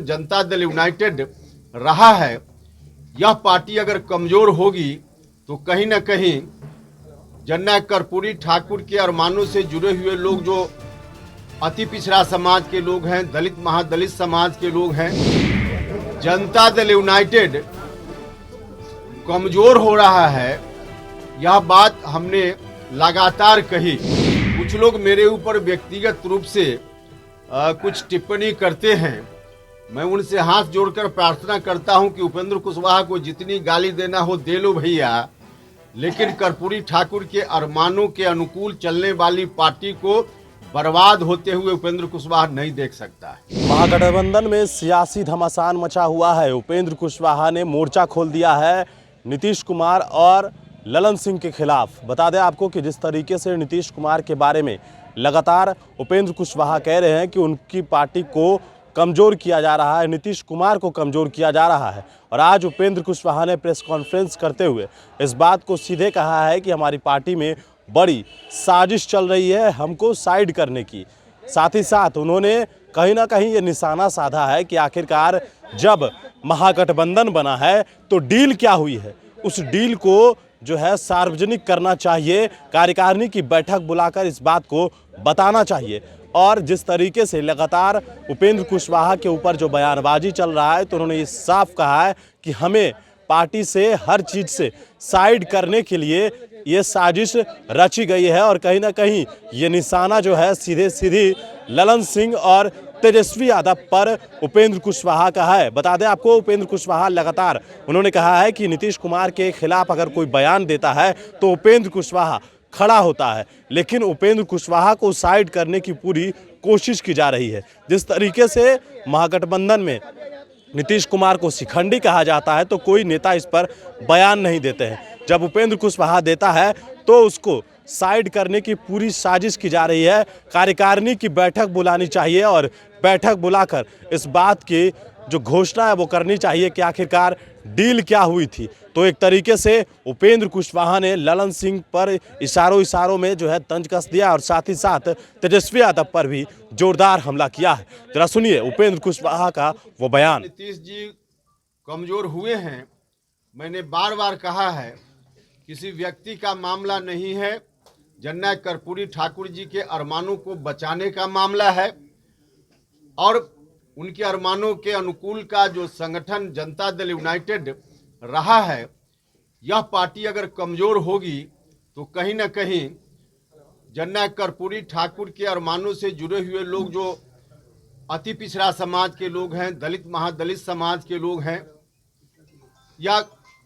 Janata Dal United रहा है, यह पार्टी अगर कमजोर होगी तो कहीं ना कहीं जननायक कर्पूरी ठाकुर के अरमानों से जुड़े हुए लोग, जो अति पिछड़ा समाज के लोग हैं, दलित महादलित समाज के लोग हैं, जनता दल यूनाइटेड कमजोर हो रहा है। यह बात हमने लगातार कही। कुछ लोग मेरे ऊपर व्यक्तिगत रूप से कुछ टिप्पणी करते हैं। मैं उनसे हाथ जोड़कर प्रार्थना करता हूं कि उपेंद्र कुशवाहा को जितनी गाली देना हो दे लो भैया, लेकिन कर्पूरी ठाकुर के अरमानों के अनुकूल चलने वाली पार्टी को बर्बाद होते हुए उपेंद्र कुशवाहा नहीं देख सकता है। महागठबंधन में सियासी घमासान मचा हुआ है। उपेंद्र कुशवाहा ने मोर्चा खोल दिया है नीतीश कुमार और ललन सिंह के खिलाफ। बता दें आपको कि जिस तरीके से नीतीश कुमार के बारे में लगातार उपेंद्र कुशवाहा कह रहे हैं कि उनकी पार्टी को कमज़ोर किया जा रहा है, नीतीश कुमार को कमज़ोर किया जा रहा है, और आज उपेंद्र कुशवाहा ने प्रेस कॉन्फ्रेंस करते हुए इस बात को सीधे कहा है कि हमारी पार्टी में बड़ी साजिश चल रही है हमको साइड करने की। साथ ही साथ उन्होंने कहीं ना कहीं ये निशाना साधा है कि आखिरकार जब महागठबंधन बना है तो डील क्या हुई है, उस डील को जो है सार्वजनिक करना चाहिए, कार्यकारिणी की बैठक बुलाकर इस बात को बताना चाहिए। और जिस तरीके से लगातार उपेंद्र कुशवाहा के ऊपर जो बयानबाजी चल रहा है, तो उन्होंने ये साफ कहा है कि हमें पार्टी से हर चीज़ से साइड करने के लिए ये साजिश रची गई है, और कहीं ना कहीं ये निशाना जो है सीधे सीधी ललन सिंह और तेजस्वी यादव पर उपेंद्र कुशवाहा का है। बता दें आपको, उपेंद्र कुशवाहा लगातार उन्होंने कहा है कि नीतीश कुमार के खिलाफ अगर कोई बयान देता है तो उपेंद्र कुशवाहा खड़ा होता है, लेकिन उपेंद्र कुशवाहा को साइड करने की पूरी कोशिश की जा रही है। जिस तरीके से महागठबंधन में नीतीश कुमार को शिखंडी कहा जाता है, तो कोई नेता इस पर बयान नहीं देते हैं। जब उपेंद्र कुशवाहा देता है तो उसको साइड करने की पूरी साजिश की जा रही है। कार्यकारिणी की बैठक बुलानी चाहिए और बैठक बुलाकर इस बात की जो घोषणा है वो करनी चाहिए कि आखिरकार डील क्या हुई थी। तो एक तरीके से उपेंद्र कुशवाहा ने ललन सिंह पर इशारों में जो है तंज कस दिया, और साथ ही साथ तेजस्वी यादव पर भी जोरदार हमला किया है। जरा सुनिए उपेंद्र कुशवाहा का वो बयान। नीतीश जी कमजोर हुए हैं, मैंने बार बार कहा है, किसी व्यक्ति का मामला नहीं है, जननायक कर्पूरी ठाकुर जी के अरमानों को बचाने का मामला है। और उनके अरमानों के अनुकूल का जो संगठन जनता दल यूनाइटेड रहा है, यह पार्टी अगर कमजोर होगी तो कहीं ना कहीं जननायक कर्पूरी ठाकुर के अरमानों से जुड़े हुए लोग, जो अति पिछड़ा समाज के लोग हैं, दलित महादलित समाज के लोग हैं, या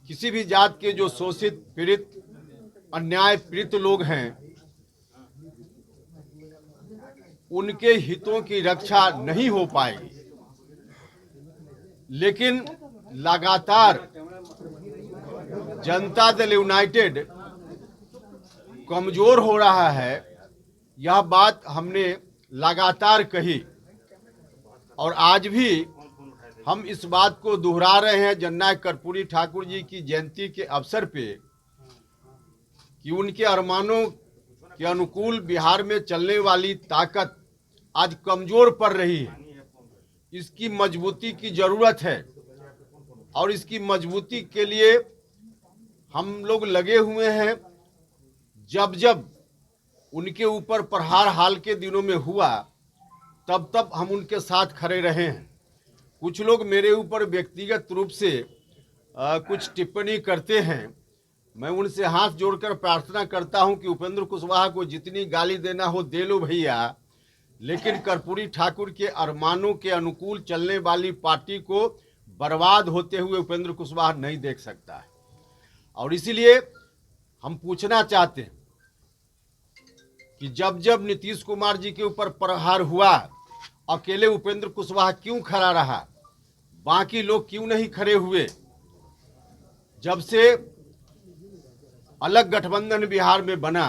किसी भी जात के जो शोषित पीड़ित अन्याय पीड़ित लोग हैं, उनके हितों की रक्षा नहीं हो पाएगी। लेकिन लगातार जनता दल यूनाइटेड कमजोर हो रहा है, यह बात हमने लगातार कही, और आज भी हम इस बात को दोहरा रहे हैं जननायक कर्पूरी ठाकुर जी की जयंती के अवसर पे कि उनके अरमानों के अनुकूल बिहार में चलने वाली ताकत आज कमजोर पड़ रही है। इसकी मजबूती की जरूरत है, और इसकी मजबूती के लिए हम लोग लगे हुए हैं। जब जब उनके ऊपर प्रहार हाल के दिनों में हुआ, तब तब हम उनके साथ खड़े रहे हैं। कुछ लोग मेरे ऊपर व्यक्तिगत रूप से कुछ टिप्पणी करते हैं। मैं उनसे हाथ जोड़कर प्रार्थना करता हूं कि उपेंद्र कुशवाहा को जितनी गाली देना हो दे लो भैया, लेकिन कर्पूरी ठाकुर के अरमानों के अनुकूल चलने वाली पार्टी को बर्बाद होते हुए उपेंद्र कुशवाहा नहीं देख सकता है। और इसीलिए हम पूछना चाहते हैं कि जब जब नीतीश कुमार जी के ऊपर प्रहार हुआ, अकेले उपेंद्र कुशवाहा क्यों खड़ा रहा, बाकी लोग क्यों नहीं खड़े हुए? जब से अलग गठबंधन बिहार में बना,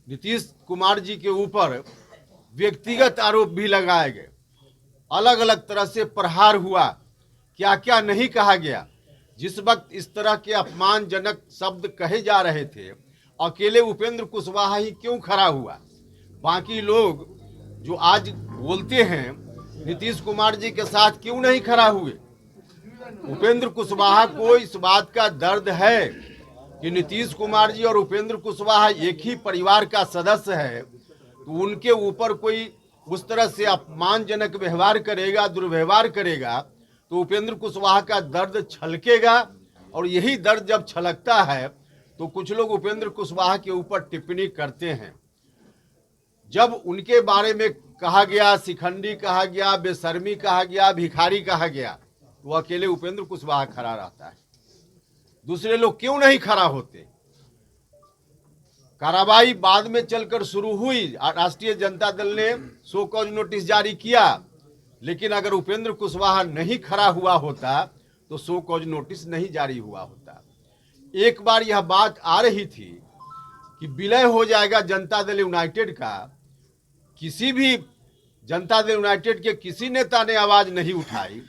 नीतीश कुमार जी के ऊपर व्यक्तिगत आरोप भी लगाए गए, अलग अलग तरह से प्रहार हुआ, क्या क्या नहीं कहा गया। जिस वक्त इस तरह के अपमानजनक शब्द कहे जा रहे थे, अकेले उपेंद्र कुशवाहा ही क्यों खड़ा हुआ? बाकी लोग जो आज बोलते हैं नीतीश कुमार जी के साथ क्यों नहीं खड़ा हुए? उपेंद्र कुशवाहा को इस बात का दर्द है कि नीतीश कुमार जी और उपेंद्र कुशवाहा एक ही परिवार का सदस्य है, तो उनके ऊपर कोई उस तरह से अपमानजनक व्यवहार करेगा, दुर्व्यवहार करेगा, तो उपेंद्र कुशवाहा का दर्द छलकेगा। और यही दर्द जब छलकता है तो कुछ लोग उपेंद्र कुशवाहा के ऊपर टिप्पणी करते हैं। जब उनके बारे में कहा गया, शिखंडी कहा गया, बेशर्मी कहा गया, भिखारी कहा गया, तो अकेले उपेंद्र कुशवाहा खड़ा रहता है, दूसरे लोग क्यों नहीं खड़ा होते? कार्रवाई बाद में चलकर शुरू हुई, राष्ट्रीय जनता दल ने शो कॉज नोटिस जारी किया, लेकिन अगर उपेंद्र कुशवाहा नहीं खड़ा हुआ होता तो शो कॉज नोटिस नहीं जारी हुआ होता। एक बार यह बात आ रही थी कि विलय हो जाएगा जनता दल यूनाइटेड का, किसी भी जनता दल यूनाइटेड के किसी नेता ने आवाज नहीं उठाई।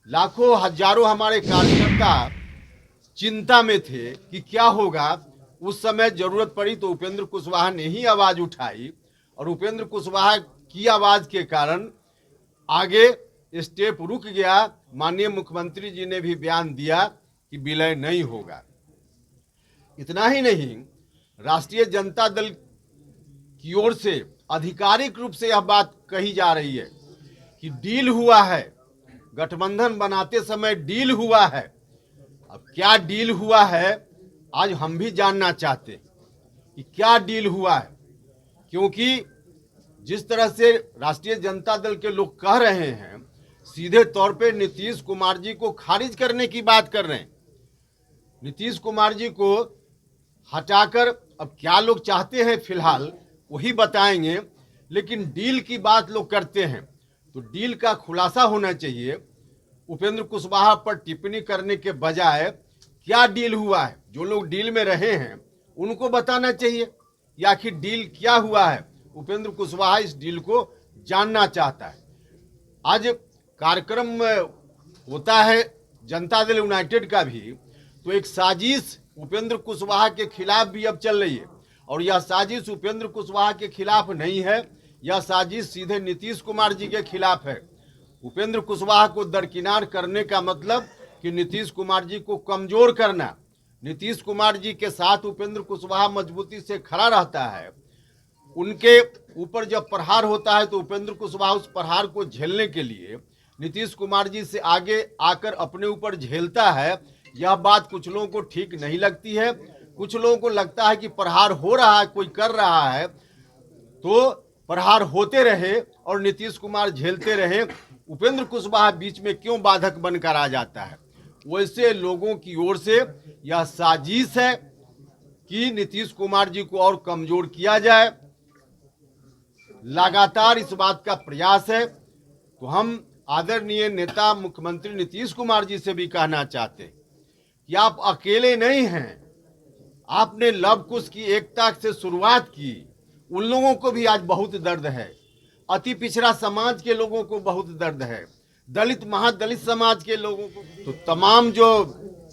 लाखों हजारों हमारे कार्यकर्ता चिंता में थे कि क्या होगा। उस समय जरूरत पड़ी तो उपेंद्र कुशवाहा ने ही आवाज उठाई, और उपेंद्र कुशवाहा की आवाज के कारण आगे स्टेप रुक गया। माननीय मुख्यमंत्री जी ने भी बयान दिया कि विलय नहीं होगा। इतना ही नहीं, राष्ट्रीय जनता दल की ओर से आधिकारिक रूप से यह बात कही जा रही है कि डील हुआ है, गठबंधन बनाते समय डील हुआ है। अब क्या डील हुआ है आज हम भी जानना चाहते हैं कि क्या डील हुआ है, क्योंकि जिस तरह से राष्ट्रीय जनता दल के लोग कह रहे हैं, सीधे तौर पे नीतीश कुमार जी को खारिज करने की बात कर रहे हैं। नीतीश कुमार जी को हटाकर अब क्या लोग चाहते हैं फिलहाल वही बताएंगे, लेकिन डील की बात लोग करते हैं तो डील का खुलासा होना चाहिए। उपेंद्र कुशवाहा पर टिप्पणी करने के बजाय क्या डील हुआ है, जो लोग डील में रहे हैं उनको बताना चाहिए कि आखिर डील क्या हुआ है। उपेंद्र कुशवाहा इस डील को जानना चाहता है। आज कार्यक्रम होता है जनता दल यूनाइटेड का भी, तो एक साजिश उपेंद्र कुशवाहा के खिलाफ भी अब चल रही है, और यह साजिश उपेंद्र कुशवाहा के खिलाफ नहीं है, यह साजिश सीधे नीतीश कुमार जी के खिलाफ है। उपेंद्र कुशवाहा को दरकिनार करने का मतलब कि नीतीश कुमार जी को कमजोर करना। नीतीश कुमार जी के साथ उपेंद्र कुशवाहा मजबूती से खड़ा रहता है, उनके ऊपर जब प्रहार होता है तो उपेंद्र कुशवाहा उस प्रहार को झेलने के लिए नीतीश कुमार जी से आगे आकर अपने ऊपर झेलता है। यह बात कुछ लोगों को ठीक नहीं लगती है। कुछ लोगों को लगता है कि प्रहार हो रहा है, कोई कर रहा है तो प्रहार होते रहे और नीतीश कुमार झेलते रहे, उपेंद्र कुशवाहा बीच में क्यों बाधक बनकर आ जाता है। वैसे लोगों की ओर से यह साजिश है कि नीतीश कुमार जी को और कमजोर किया जाए, लगातार इस बात का प्रयास है। तो हम आदरणीय नेता मुख्यमंत्री नीतीश कुमार जी से भी कहना चाहते हैं कि आप अकेले नहीं हैं। आपने लव कुश की एकता से शुरुआत की, उन लोगों को भी आज बहुत दर्द है। अति पिछड़ा समाज के लोगों को बहुत दर्द है, दलित महादलित समाज के लोगों को। तो तमाम जो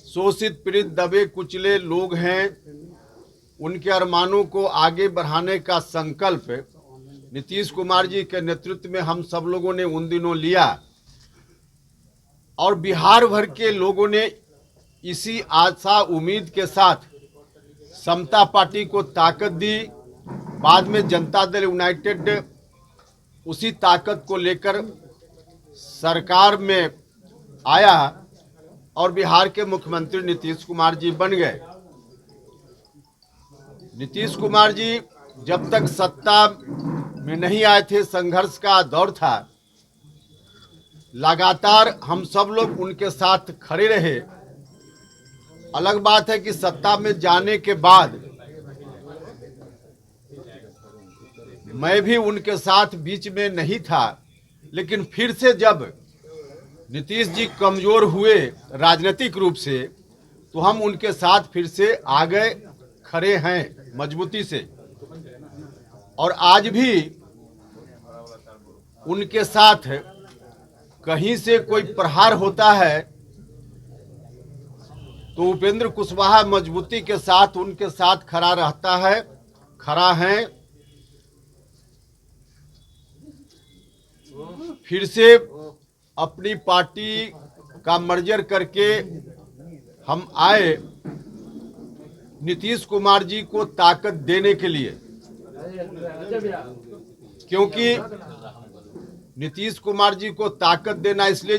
शोषित पीड़ित दबे कुचले लोग हैं, उनके अरमानों को आगे बढ़ाने का संकल्प नीतीश कुमार जी के नेतृत्व में हम सब लोगों ने उन दिनों लिया, और बिहार भर के लोगों ने इसी आशा उम्मीद के साथ समता पार्टी को ताकत दी। बाद में जनता दल यूनाइटेड उसी ताकत को लेकर सरकार में आया और बिहार के मुख्यमंत्री नीतीश कुमार जी बन गए। नीतीश कुमार जी जब तक सत्ता में नहीं आए थे, संघर्ष का दौर था, लगातार हम सब लोग उनके साथ खड़े रहे। अलग बात है कि सत्ता में जाने के बाद मैं भी उनके साथ बीच में नहीं था, लेकिन फिर से जब नीतीश जी कमजोर हुए राजनीतिक रूप से, तो हम उनके साथ फिर से आ गए, खड़े हैं मजबूती से। और आज भी उनके साथ कहीं से कोई प्रहार होता है तो उपेंद्र कुशवाहा मजबूती के साथ उनके साथ खड़ा रहता है, खड़ा है। फिर से अपनी पार्टी का मर्जर करके हम आए नीतीश कुमार जी को ताकत देने के लिए, क्योंकि नीतीश कुमार जी को ताकत देना इसलिए